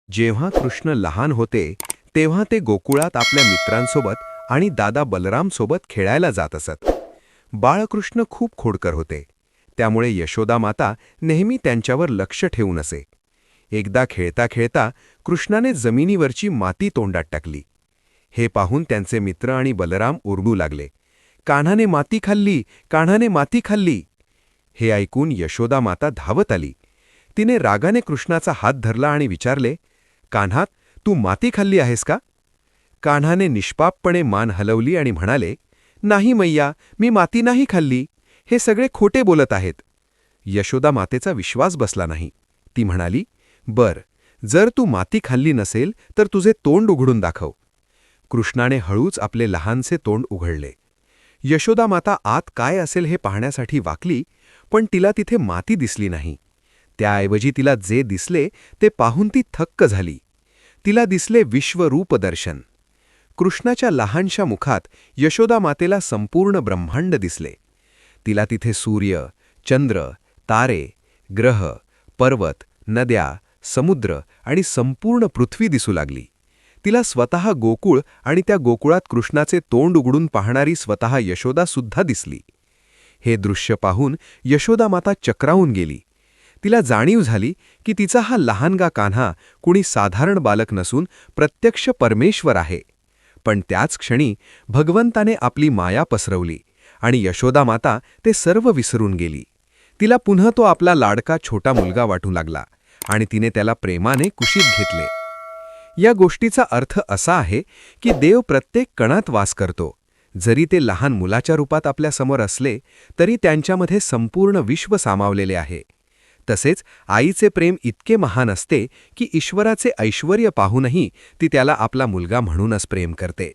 जेव्हा कृष्ण लहान होते तेव्हा ते गोकुळात आपल्या मित्रांसोबत आणि दादा बलरामसोबत खेळायला जात असत. बाळकृष्ण खूप खोडकर होते, त्यामुळे यशोदा माता नेहमी त्यांच्यावर लक्ष ठेवून असे. एकदा खेळता खेळता कृष्णाने जमिनीवरची माती तोंडात टाकली. हे पाहून त्यांचे मित्र आणि बलराम ओरडू लागले, कान्हाने माती खाल्ली, कान्हाने माती खाल्ली. हे ऐकून यशोदा माता धावत आली. तिने रागाने कृष्णाचा हात धरला आणि विचारले, कान्हा, तू माती खाल्ली आहेस का? कान्हाने निष्पापपणे मान हलवली आणि म्हणाले, नाही मैया, मी माती नाही खाल्ली. हे सगळे खोटे बोलत आहेत. यशोदा मातेचा विश्वास बसला नाही. ती म्हणाली, बर, जर तू माती खाल्ली नसेल तर तुझे तोंड उघडून दाखव. कृष्णाने हळूच आपले लहानसे तोंड उघडले. यशोदा माता आत काय असेल हे पाहण्यासाठी वाकली, पण तिला तिथे माती दिसली नाही. त्याऐवजी तिला जे दिसले ते पाहून ती थक्क झाली. तिला दिसले विश्वरूप दर्शन. कृष्णाच्या लहानशा मुखात यशोदा मातेला संपूर्ण ब्रह्मांड दिसले. तिला तिथे सूर्य, चंद्र, तारे, ग्रह, पर्वत, नद्या, समुद्र आणि संपूर्ण पृथ्वी दिसू लागली. तिला स्वतः गोकुळ आणि त्या गोकुळात कृष्णाचे तोंड उघडून पाहणारी स्वतः यशोदासुद्धा दिसली. हे दृश्य पाहून यशोदा माता चक्रावून गेली. तिला जाणीव झाली की तिचा हा लहानगा कान्हा कुणी साधारण बालक नसून प्रत्यक्ष परमेश्वर आहे. पण त्याच क्षणी भगवंताने आपली माया पसरवली आणि यशोदा माता ते सर्व विसरून गेली. तिला पुन्हा तो आपला लाडका छोटा मुलगा वाटू लागला आणि तिने त्याला प्रेमाने कुशीत घेतले. या गोष्टीचा अर्थ असा आहे की देव प्रत्येक कणात वास करतो. जरी ते लहान मुलाच्या रूपात आपल्यासमोर असले तरी त्यांच्यामध्ये संपूर्ण विश्व सामावलेले आहे. तसेच आईचे प्रेम इतके महान असते की ईश्वराचे ऐश्वर्य पाहूनही ती त्याला आपला मुलगा म्हणूनच प्रेम करते.